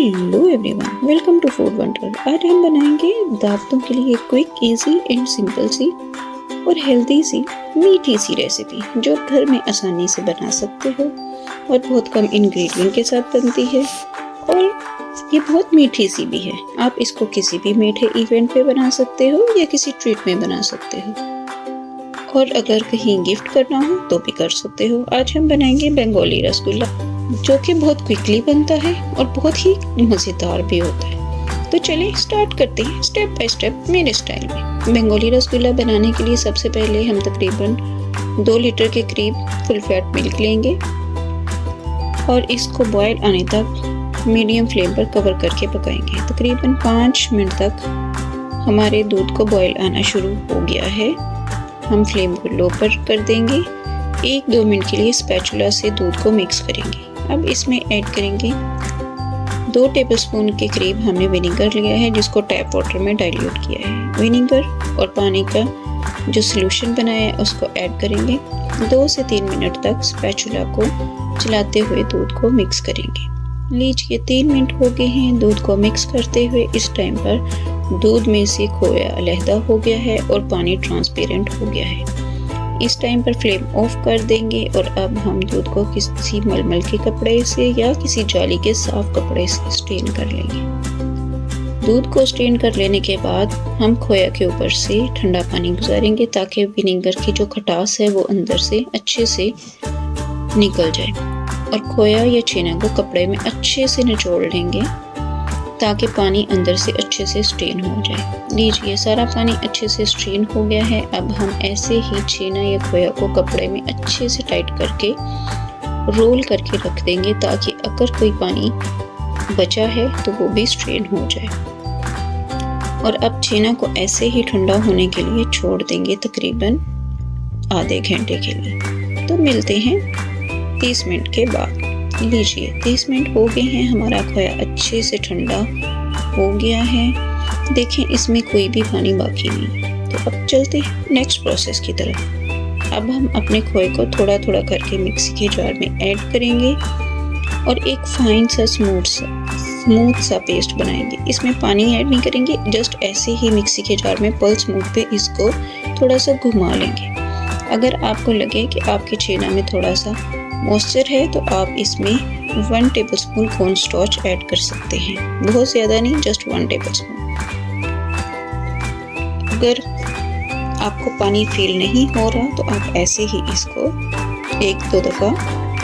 Hello everyone, welcome to food wonder. आज हम बनाएंगे दावतों के लिए क्विक, इजी एंड सिंपल सी और हेल्दी सी मीठी सी रेसिपी जो घर में आसानी से बना सकते हो और बहुत कम इंग्रेडिएंट के साथ बनती है और ये बहुत मीठी सी भी है। आप इसको किसी भी मीठे इवेंट पे बना सकते हो या किसी ट्रीट में बना सकते हो और अगर कहीं गिफ्ट करना हो तो भी कर सकते हो। आज हम बनाएंगे बंगाली रसगुल्ला जो कि बहुत क्विकली बनता है और बहुत ही मज़ेदार भी होता है। तो चलिए स्टार्ट करते हैं स्टेप बाय स्टेप मेरे स्टाइल में। बंगाली रसगुल्ला बनाने के लिए सबसे पहले हम तकरीबन 2 लीटर के करीब फुल फैट मिल्क लेंगे और इसको बॉयल आने तक मीडियम फ्लेम पर कवर करके पकाएंगे। तकरीबन 5 मिनट तक हमारे दूध को बॉयल आना शुरू हो गया है। हम फ्लेम को लो पर कर देंगे। 1-2 मिनट के लिए स्पैचुला से दूध को मिक्स करेंगे। अब इसमें ऐड करेंगे 2 टेबलस्पून के करीब हमने विनेगर लिया है जिसको टैप वाटर में डाइल्यूट किया है। विनेगर और पानी का जो सॉल्यूशन बनाया है उसको ऐड करेंगे। 2 से 3 मिनट तक स्पैचुला को चलाते हुए दूध को मिक्स करेंगे। लीजिए 3 मिनट हो गए हैं दूध को मिक्स करते हुए। इस टाइम पर दूध में से खोया अलहदा हो गया है और पानी ट्रांसपेरेंट हो गया है। इस टाइम पर फ्लेम ऑफ कर देंगे और अब हम दूध को किसी मलमल के कपड़े से या किसी जाली के साफ कपड़े से स्ट्रेन कर लेंगे। दूध को स्ट्रेन कर लेने के बाद हम खोया के ऊपर से ठंडा पानी गुजारेंगे ताकि विनेगर की जो खटास है वो अंदर से अच्छे से निकल जाए और खोया या छेना को कपड़े में अच्छे से निचोड़ लेंगे ताकि पानी अंदर से अच्छे से स्ट्रेन हो जाए। लीजिए सारा पानी अच्छे से स्ट्रेन हो गया है। अब हम ऐसे ही छेना या खोया को कपड़े में अच्छे से टाइट करके रोल करके रख देंगे ताकि अगर कोई पानी बचा है तो वो भी स्ट्रेन हो जाए। और अब छेना को ऐसे ही ठंडा होने के लिए छोड़ देंगे तकरीबन आधे घंटे के लिए। तो मिलते हैं 30 मिनट के बाद। लीजिए 30 मिनट हो गए हैं, हमारा खोया अच्छे से ठंडा हो गया है। देखें इसमें कोई भी पानी बाकी नहीं है। तो अब चलते हैं नेक्स्ट प्रोसेस की तरफ। अब हम अपने खोए को थोड़ा थोड़ा करके मिक्सी के जार में ऐड करेंगे और एक फाइन सा स्मूथ सा पेस्ट बनाएंगे। इसमें पानी ऐड नहीं करेंगे, जस्ट ऐसे ही मिक्सी के जार में पल्स मोड पे इसको थोड़ा सा घुमा लेंगे। अगर आपको लगे कि आपके छेना में थोड़ा सा मॉइस्चर है तो आप इसमें 1 टेबलस्पून कॉर्न स्टार्च ऐड कर सकते हैं, बहुत ज़्यादा नहीं, जस्ट 1 टेबलस्पून। अगर आपको पानी फील नहीं हो रहा तो आप ऐसे ही इसको 1-2 दफ़ा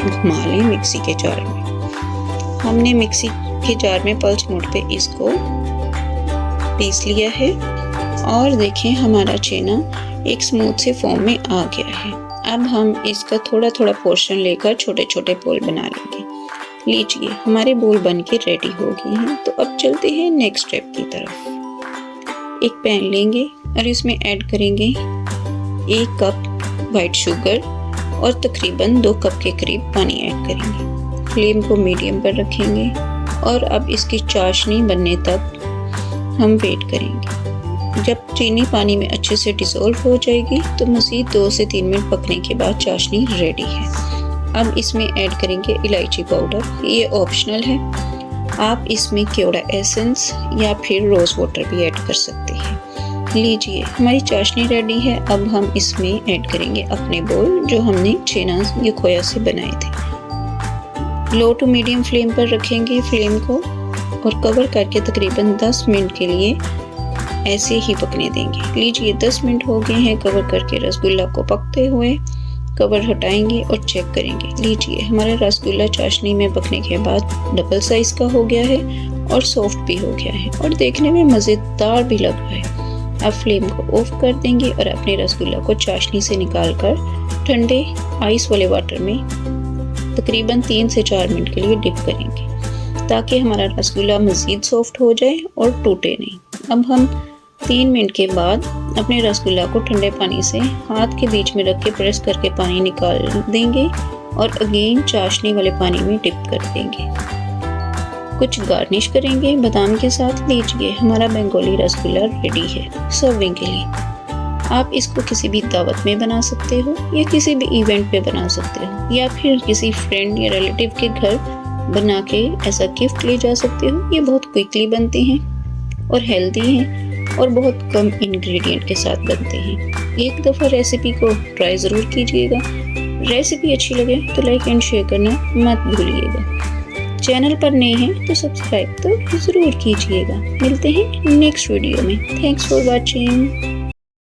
घुमा लें मिक्सी के जार में। हमने मिक्सी के जार में पल्स मोड पे इसको पीस लिया है और देखें हमारा छेना एक स्मूथ से फॉर्म में आ गया है। अब हम इसका थोड़ा थोड़ा पोर्शन लेकर छोटे छोटे बोल बना लेंगे। लीजिए हमारे बोल बन के रेडी हो गए हैं। तो अब चलते हैं नेक्स्ट स्टेप की तरफ। एक पैन लेंगे और इसमें ऐड करेंगे 1 कप वाइट शुगर और तकरीबन 2 कप के करीब पानी ऐड करेंगे। फ्लेम को मीडियम पर रखेंगे और अब इसकी चाशनी बनने तक हम वेट करेंगे। जब चीनी पानी में अच्छे से डिसॉल्व हो जाएगी तो मज़ीद 2 से 3 मिनट पकने के बाद चाशनी रेडी है। अब इसमें ऐड करेंगे इलायची पाउडर, ये ऑप्शनल है। आप इसमें केवड़ा एसेंस या फिर रोज़ वाटर भी ऐड कर सकते हैं। लीजिए हमारी चाशनी रेडी है। अब हम इसमें ऐड करेंगे अपने बोल जो हमने छेना या खोया से बनाए थे। लो टू मीडियम फ्लेम पर रखेंगे फ्लेम को और कवर करके तकरीबन 10 मिनट के लिए ऐसे ही पकने देंगे। लीजिए 10 मिनट हो गए हैं कवर करके रसगुल्ला को पकते हुए। कवर हटाएंगे और चेक करेंगे। लीजिए हमारा रसगुल्ला चाशनी में पकने के बाद डबल साइज का हो गया है और सॉफ्ट भी हो गया है और देखने में मज़ेदार भी लग रहा है। अब फ्लेम को ऑफ कर देंगे और अपने रसगुल्ला को चाशनी से निकालकर ठंडे आइस वाले वाटर में तकरीबन 3 से 4 मिनट के लिए डिप करेंगे ताकि हमारा रसगुल्ला मज़ीद सॉफ्ट हो जाए और टूटे नहीं। अब हम 3 मिनट के बाद अपने रसगुल्ला को ठंडे पानी से हाथ के बीच में रख के प्रेस करके पानी निकाल देंगे और अगेन चाशनी वाले पानी में डिप कर देंगे। कुछ गार्निश करेंगे बादाम के साथ। लीजिए हमारा बंगाली रसगुल्ला रेडी है सर्विंग के लिए। आप इसको किसी भी दावत में बना सकते हो या किसी भी इवेंट पे बना सकते हो या फिर किसी फ्रेंड या रिलेटिव के घर बना के ऐसा गिफ्ट ले जा सकते हो। ये बहुत क्विकली बनते हैं और हेल्दी हैं और बहुत कम इंग्रेडिएंट के साथ बनते हैं। एक दफ़ा रेसिपी को ट्राई ज़रूर कीजिएगा। रेसिपी अच्छी लगे तो लाइक एंड शेयर करना मत भूलिएगा। चैनल पर नए हैं तो सब्सक्राइब तो ज़रूर कीजिएगा। मिलते हैं नेक्स्ट वीडियो में। Thanks for watching.